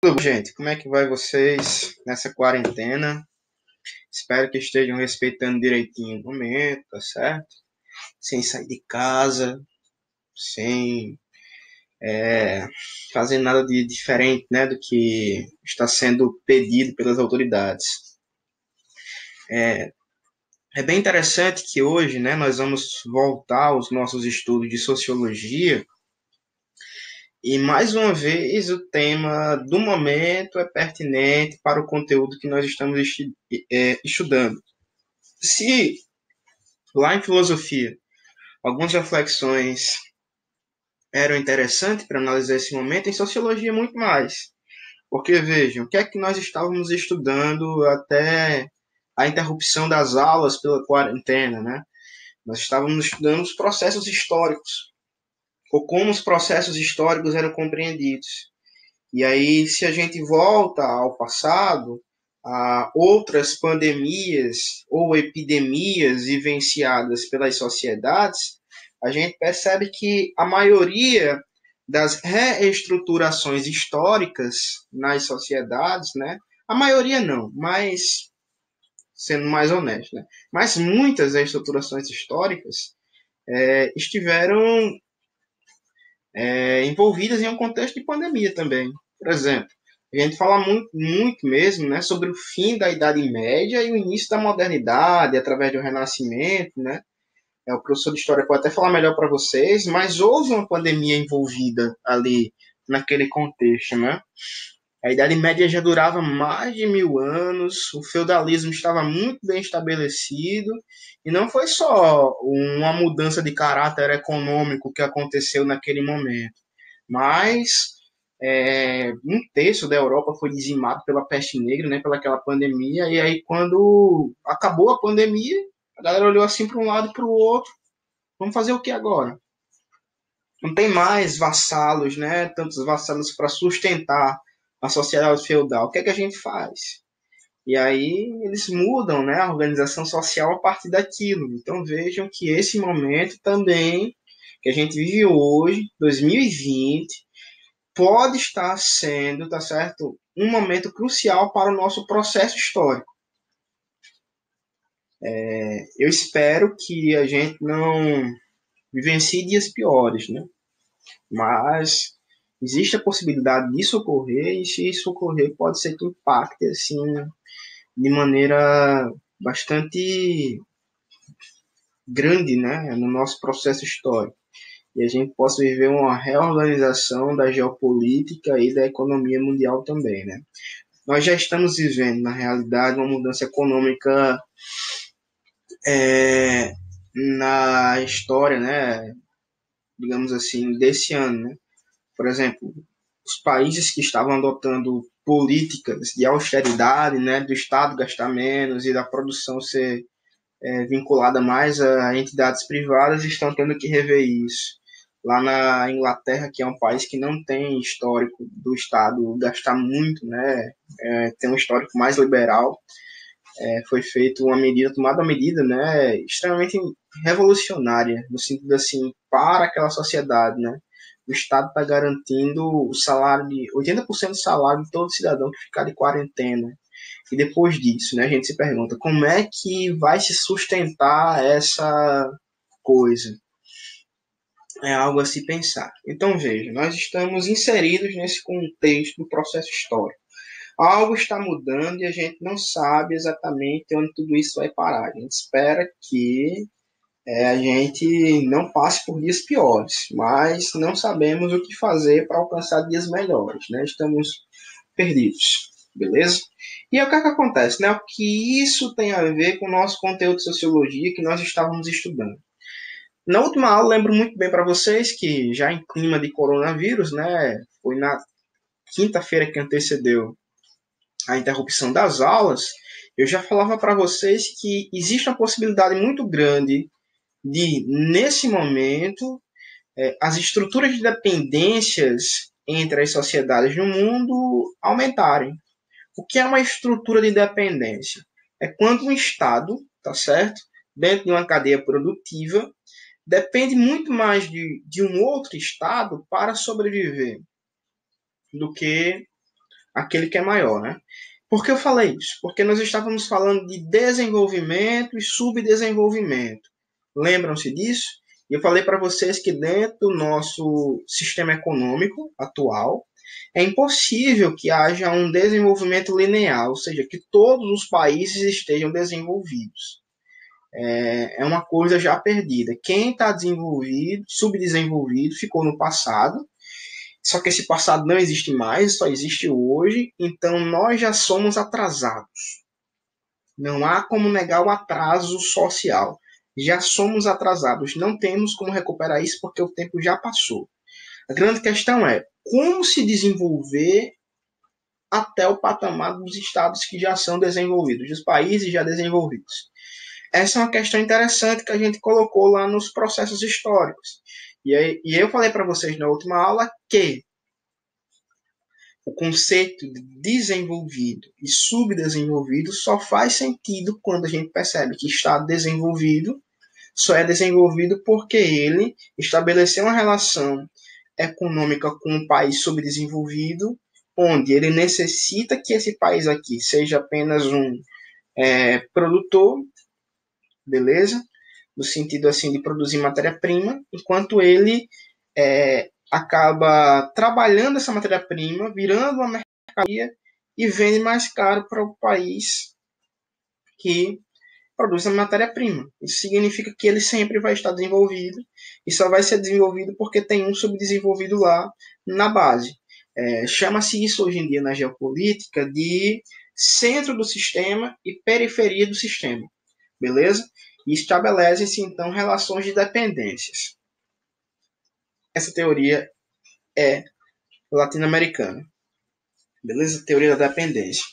Tudo bom, gente? Como é que vai vocês nessa quarentena? Espero que estejam respeitando direitinho o momento, tá certo? Sem sair de casa, sem fazer nada de diferente, né, do que está sendo pedido pelas autoridades. É bem interessante que hoje, né, nós vamos voltar aos nossos estudos de sociologia e mais uma vez o tema do momento é pertinente para o conteúdo que nós estamos estudando. Se lá em filosofia algumas reflexões eram interessantes para analisar esse momento, em sociologia muito mais. Porque vejam, o que é que nós estávamos estudando até a interrupção das aulas pela quarentena, né? Nós estávamos estudando os processos históricos, ou como os processos históricos eram compreendidos. E aí, se a gente volta ao passado, a outras pandemias ou epidemias vivenciadas pelas sociedades, a gente percebe que a maioria das reestruturações históricas nas sociedades, né? A maioria não, mas sendo mais honesto, né? Mas muitas reestruturações históricas estiveram envolvidas em um contexto de pandemia também. Por exemplo, a gente fala muito mesmo, né, sobre o fim da Idade Média e o início da modernidade através do Renascimento, né? O professor de história pode até falar melhor para vocês, mas houve uma pandemia envolvida ali naquele contexto, né? A Idade Média já durava mais de 1000 anos, o feudalismo estava muito bem estabelecido, e não foi só uma mudança de caráter econômico que aconteceu naquele momento, mas um terço da Europa foi dizimado pela peste negra, né, pelaquela pandemia, e aí quando acabou a pandemia, a galera olhou assim para um lado e para o outro, vamos fazer o que agora? Não tem mais vassalos, né, tantos vassalos para sustentar a sociedade feudal. O que é que a gente faz? E aí eles mudam, né, a organização social a partir daquilo. Então vejam que esse momento também que a gente vive hoje, 2020, pode estar sendo, tá certo, um momento crucial para o nosso processo histórico. Eu espero que a gente não vivencie dias piores, né? Mas existe a possibilidade disso ocorrer, e se isso ocorrer, pode ser que impacte assim de maneira bastante grande, né, no nosso processo histórico. E a gente possa viver uma reorganização da geopolítica e da economia mundial também, né? Nós já estamos vivendo, na realidade, uma mudança econômica na história, né, digamos assim, desse ano, né? Por exemplo, os países que estavam adotando políticas de austeridade, né, do Estado gastar menos e da produção ser vinculada mais a entidades privadas, estão tendo que rever isso. Lá na Inglaterra, que é um país que não tem histórico do Estado gastar muito, né, tem um histórico mais liberal, foi feita uma medida, tomada uma medida, né, extremamente revolucionária, no sentido assim, para aquela sociedade, né, o Estado está garantindo o salário de 80% do salário de todo cidadão que ficar de quarentena. E depois disso, né, a gente se pergunta como é que vai se sustentar essa coisa. É algo a se pensar. Então veja, nós estamos inseridos nesse contexto do processo histórico. Algo está mudando e a gente não sabe exatamente onde tudo isso vai parar. A gente espera que a gente não passe por dias piores, mas não sabemos o que fazer para alcançar dias melhores, né? Estamos perdidos, beleza? E aí, o que é que acontece, né? O que isso tem a ver com o nosso conteúdo de sociologia que nós estávamos estudando? Na última aula, lembro muito bem para vocês que já em clima de coronavírus, né? Foi na quinta-feira que antecedeu a interrupção das aulas, eu já falava para vocês que existe uma possibilidade muito grande de, nesse momento, as estruturas de dependências entre as sociedades no mundo aumentarem. O que é uma estrutura de dependência? É quando um Estado, tá certo, dentro de uma cadeia produtiva, depende muito mais de um outro Estado para sobreviver do que aquele que é maior, né? Por que eu falei isso? Porque nós estávamos falando de desenvolvimento e subdesenvolvimento. Lembram-se disso? E eu falei para vocês que dentro do nosso sistema econômico atual, é impossível que haja um desenvolvimento linear, ou seja, que todos os países estejam desenvolvidos. É uma coisa já perdida. Quem está desenvolvido, subdesenvolvido, ficou no passado, só que esse passado não existe mais, só existe hoje, então nós já somos atrasados. Não há como negar o atraso social. Já somos atrasados, não temos como recuperar isso porque o tempo já passou. A grande questão é como se desenvolver até o patamar dos estados que já são desenvolvidos, dos países já desenvolvidos. Essa é uma questão interessante que a gente colocou lá nos processos históricos. E eu falei para vocês na última aula que o conceito de desenvolvido e subdesenvolvido só faz sentido quando a gente percebe que está desenvolvido, só é desenvolvido porque ele estabeleceu uma relação econômica com um país subdesenvolvido, onde ele necessita que esse país aqui seja apenas um produtor, beleza? No sentido assim de produzir matéria-prima, enquanto ele acaba trabalhando essa matéria-prima, virando uma mercadoria e vende mais caro para o país que produz a matéria-prima. Isso significa que ele sempre vai estar desenvolvido e só vai ser desenvolvido porque tem um subdesenvolvido lá na base. Chama-se isso hoje em dia na geopolítica de centro do sistema e periferia do sistema. Beleza? E estabelecem-se então relações de dependências. Essa teoria é latino-americana. Beleza? Teoria da dependência.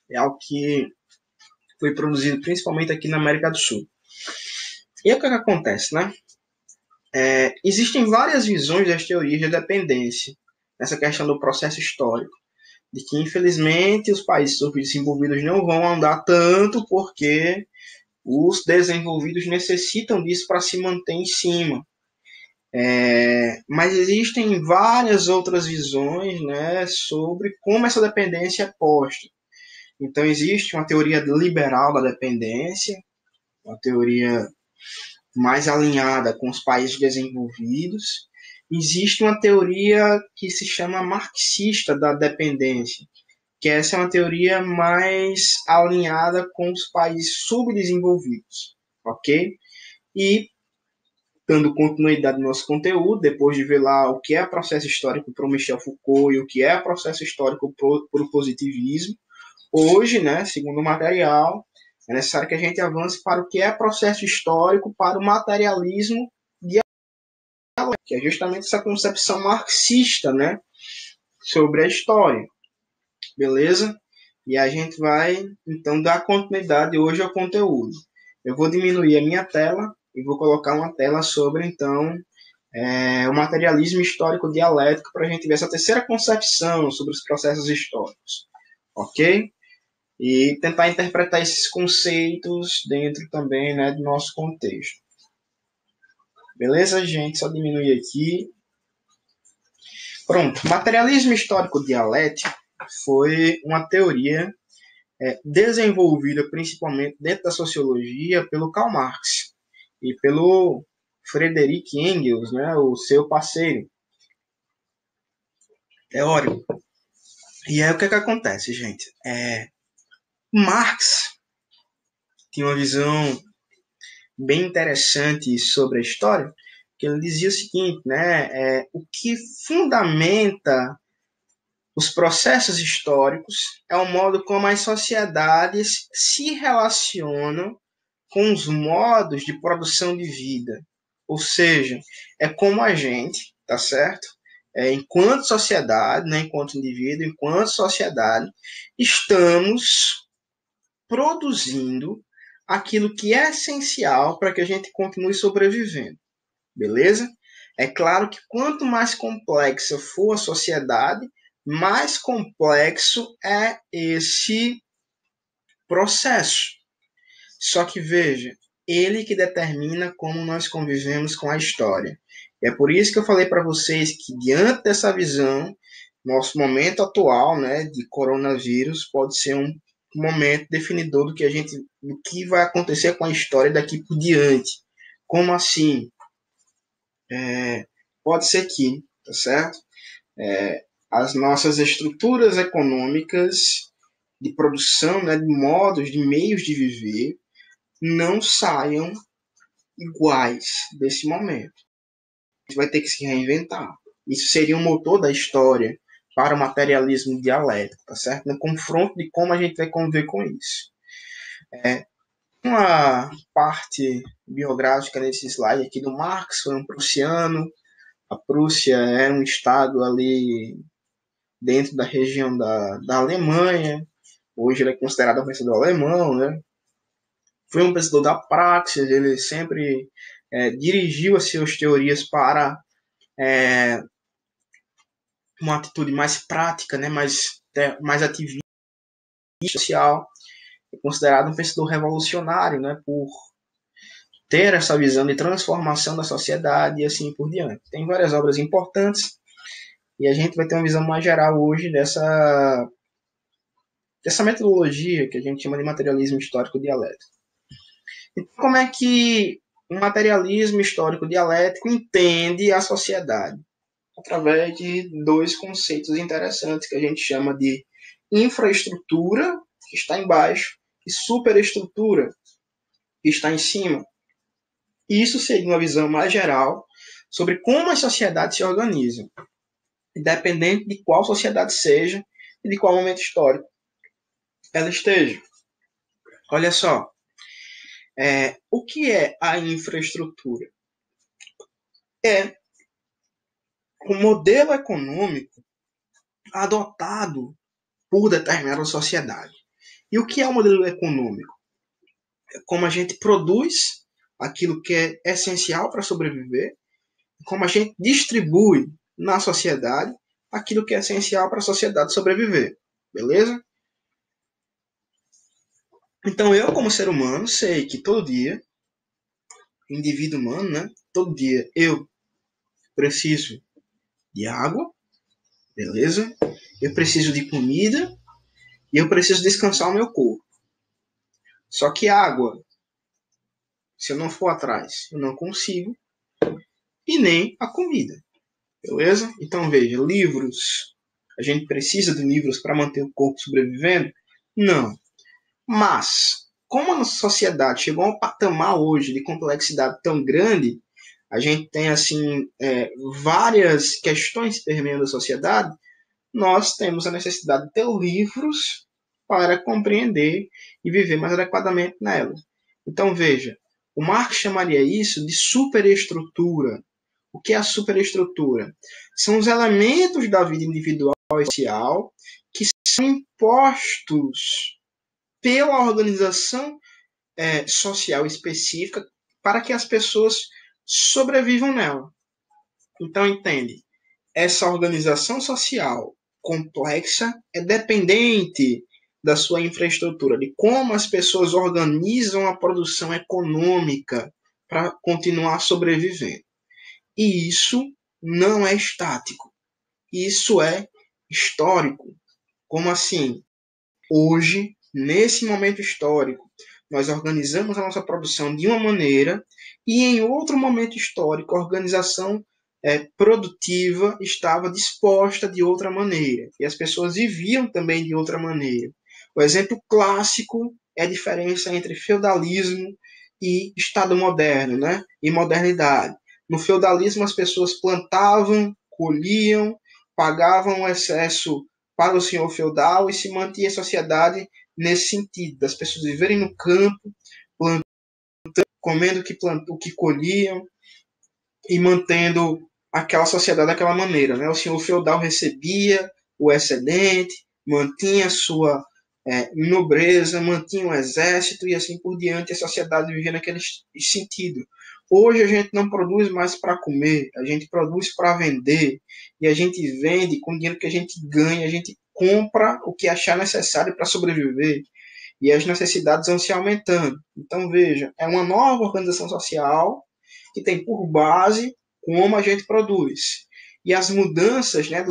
É algo que foi produzido principalmente aqui na América do Sul. E o que acontece, né? Existem várias visões das teorias da dependência nessa questão do processo histórico, de que infelizmente os países subdesenvolvidos não vão andar tanto porque os desenvolvidos necessitam disso para se manter em cima. Mas existem várias outras visões, né, sobre como essa dependência é posta. Então existe uma teoria liberal da dependência, uma teoria mais alinhada com os países desenvolvidos. Existe uma teoria que se chama marxista da dependência, que essa é uma teoria mais alinhada com os países subdesenvolvidos, ok? E, dando continuidade no nosso conteúdo, depois de ver lá o que é processo histórico para o Michel Foucault e o que é processo histórico para o positivismo, hoje, né, segundo o material, é necessário que a gente avance para o que é processo histórico para o materialismo dialético, que é justamente essa concepção marxista, né, sobre a história. Beleza? E a gente vai, então, dar continuidade hoje ao conteúdo. Eu vou diminuir a minha tela e vou colocar uma tela sobre, então, o materialismo histórico dialético para a gente ver essa terceira concepção sobre os processos históricos. Ok? E tentar interpretar esses conceitos dentro também, né, do nosso contexto. Beleza, gente? Só diminuir aqui. Pronto. Materialismo histórico dialético foi uma teoria desenvolvida principalmente dentro da sociologia pelo Karl Marx e pelo Friedrich Engels, né, o seu parceiro teórico. E aí o que acontece, gente? Marx tinha uma visão bem interessante sobre a história, que ele dizia o seguinte, né, o que fundamenta os processos históricos é o modo como as sociedades se relacionam com os modos de produção de vida. Ou seja, é como a gente, tá certo? Enquanto sociedade, né, enquanto indivíduo, enquanto sociedade, estamos produzindo aquilo que é essencial para que a gente continue sobrevivendo. Beleza? É claro que quanto mais complexa for a sociedade, mais complexo é esse processo. Só que veja, ele que determina como nós convivemos com a história. E é por isso que eu falei para vocês que diante dessa visão, Nosso momento atual, né, de coronavírus pode ser um momento definidor do que vai acontecer com a história daqui por diante. Como assim? Pode ser que, tá certo? As nossas estruturas econômicas de produção, né, de modos, de meios de viver, não saiam iguais desse momento. A gente vai ter que se reinventar. Isso seria um motor da história para o materialismo dialético, tá certo? No confronto de como a gente vai conviver com isso. Uma parte biográfica nesse slide aqui do Marx foi um prussiano. A Prússia era um estado ali dentro da região da Alemanha. Hoje ele é considerado um pensador alemão, né? Foi um pensador da praxis, ele sempre dirigiu as suas teorias para uma atitude mais prática, né? mais ativista social. É considerado um pensador revolucionário, né? Por ter essa visão de transformação da sociedade e assim por diante. Tem várias obras importantes e a gente vai ter uma visão mais geral hoje dessa metodologia que a gente chama de materialismo histórico dialético. Então, como é que o materialismo histórico dialético entende a sociedade? Através de dois conceitos interessantes que a gente chama de infraestrutura, que está embaixo, e superestrutura, que está em cima. Isso seria uma visão mais geral sobre como as sociedades se organizam, independente de qual sociedade seja e de qual momento histórico ela esteja. Olha só, o que é a infraestrutura? É um modelo econômico adotado por determinada sociedade. E o que é o modelo econômico? É como a gente produz aquilo que é essencial para sobreviver, como a gente distribui na sociedade aquilo que é essencial para a sociedade sobreviver. Beleza? Então eu, como ser humano, sei que todo dia, indivíduo humano, né? Todo dia eu preciso de água, beleza? Eu preciso de comida e eu preciso descansar o meu corpo. Só que água, se eu não for atrás, eu não consigo, e nem a comida, beleza? Então veja, livros, a gente precisa de livros para manter o corpo sobrevivendo? Não. Mas, como a nossa sociedade chegou a um patamar hoje de complexidade tão grande, a gente tem assim várias questões permeando a sociedade, nós temos a necessidade de ter livros para compreender e viver mais adequadamente nela. Então veja, o Marx chamaria isso de superestrutura. O que é a superestrutura? São os elementos da vida individual e social que são impostos pela organização social específica para que as pessoas sobrevivam nela. Então, entende? Essa organização social complexa é dependente da sua infraestrutura, de como as pessoas organizam a produção econômica para continuar sobrevivendo. E isso não é estático. Isso é histórico. Como assim? Hoje, nesse momento histórico, nós organizamos a nossa produção de uma maneira e em outro momento histórico a organização produtiva estava disposta de outra maneira e as pessoas viviam também de outra maneira. O exemplo clássico é a diferença entre feudalismo e Estado moderno, né? E modernidade. No feudalismo as pessoas plantavam, colhiam, pagavam o excesso para o senhor feudal e se mantinha a sociedade nesse sentido, das pessoas viverem no campo, plantando, comendo o que colhiam e mantendo aquela sociedade daquela maneira. Né? O senhor feudal recebia o excedente, mantinha sua nobreza, mantinha o exército e assim por diante, a sociedade vivia naquele sentido. Hoje a gente não produz mais para comer, a gente produz para vender e a gente vende com o dinheiro que a gente ganha, a gente compra o que achar necessário para sobreviver e as necessidades vão se aumentando. Então veja, é uma nova organização social que tem por base como a gente produz. E as mudanças, né,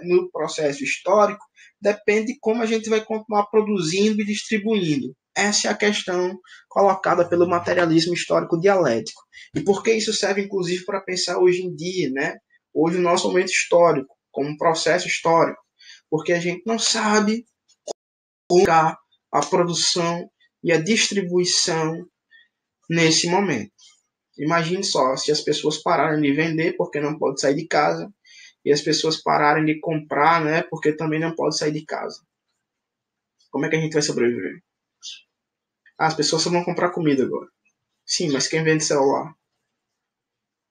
no processo histórico depende de como a gente vai continuar produzindo e distribuindo. Essa é a questão colocada pelo materialismo histórico dialético. E por que isso serve, inclusive, para pensar hoje em dia, né? Hoje, o nosso momento histórico, como um processo histórico. Porque a gente não sabe a produção e a distribuição nesse momento. Imagine só, se as pessoas pararem de vender porque não pode sair de casa, e as pessoas pararem de comprar, né, porque também não pode sair de casa. Como é que a gente vai sobreviver? As pessoas só vão comprar comida agora. Sim, mas quem vende celular?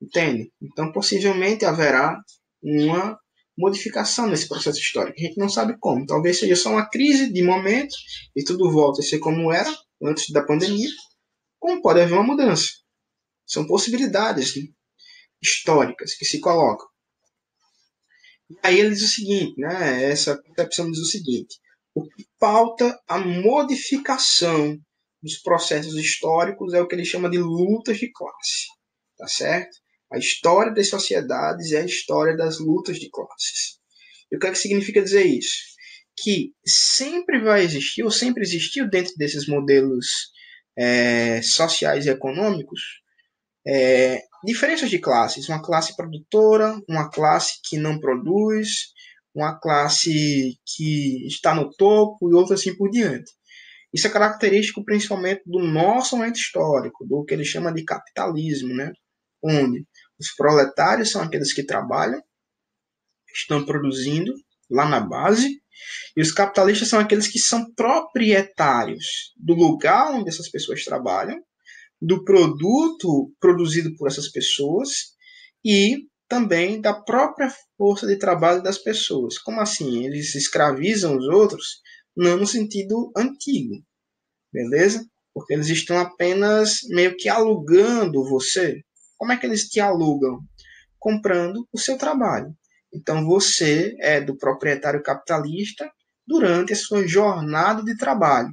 Entende? Então, possivelmente haverá uma modificação nesse processo histórico. A gente não sabe como. Talvez seja só uma crise de momento e tudo volta a ser como era antes da pandemia. Como pode haver uma mudança? São possibilidades, né, históricas que se colocam. E aí ele diz o seguinte, né? Essa concepção diz o seguinte: o que pauta a modificação dos processos históricos é o que ele chama de lutas de classe, tá certo? A história das sociedades é a história das lutas de classes. E o que é que significa dizer isso? Que sempre vai existir, ou sempre existiu dentro desses modelos sociais e econômicos, diferenças de classes. Uma classe produtora, uma classe que não produz, uma classe que está no topo e outra assim por diante. Isso é característico principalmente do nosso momento histórico, do que ele chama de capitalismo, né? Onde os proletários são aqueles que trabalham, estão produzindo lá na base, e os capitalistas são aqueles que são proprietários do lugar onde essas pessoas trabalham, do produto produzido por essas pessoas e também da própria força de trabalho das pessoas. Como assim? Eles escravizam os outros? Não no sentido antigo, beleza? Porque eles estão apenas meio que alugando você. Como é que eles te alugam? Comprando o seu trabalho. Então você é do proprietário capitalista durante a sua jornada de trabalho,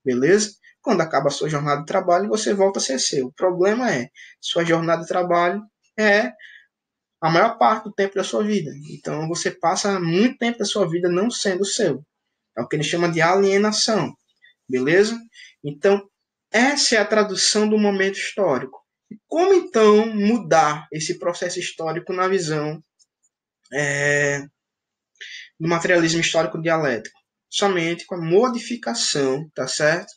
beleza? Quando acaba a sua jornada de trabalho, você volta a ser seu. O problema é, sua jornada de trabalho é a maior parte do tempo da sua vida. Então você passa muito tempo da sua vida não sendo seu. É o que ele chama de alienação, beleza? Então, essa é a tradução do momento histórico. Como então mudar esse processo histórico na visão do materialismo histórico dialético? Somente com a modificação, tá certo?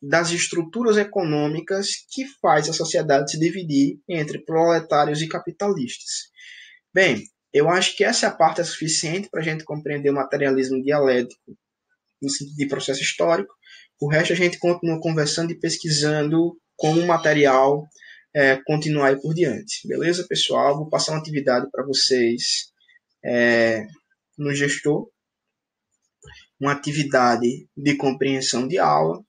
Das estruturas econômicas que faz a sociedade se dividir entre proletários e capitalistas. Bem, eu acho que essa parte é suficiente para a gente compreender o materialismo dialético no sentido de processo histórico. O resto a gente continua conversando e pesquisando como o material continuar aí por diante. Beleza, pessoal? Vou passar uma atividade para vocês no gestor, uma atividade de compreensão de aula.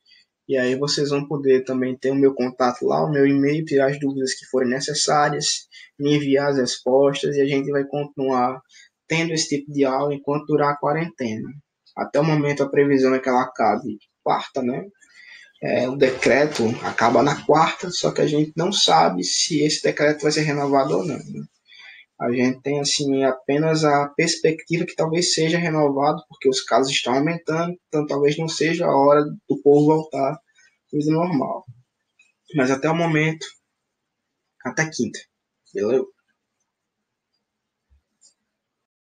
E aí vocês vão poder também ter o meu contato lá, o meu e-mail, tirar as dúvidas que forem necessárias, me enviar as respostas e a gente vai continuar tendo esse tipo de aula enquanto durar a quarentena. Até o momento a previsão é que ela acabe quarta, né? O decreto acaba na quarta, só que a gente não sabe se esse decreto vai ser renovado ou não, né? A gente tem assim apenas a perspectiva que talvez seja renovado, porque os casos estão aumentando, então talvez não seja a hora do povo voltar à vida normal. Mas até o momento, até quinta. Beleza?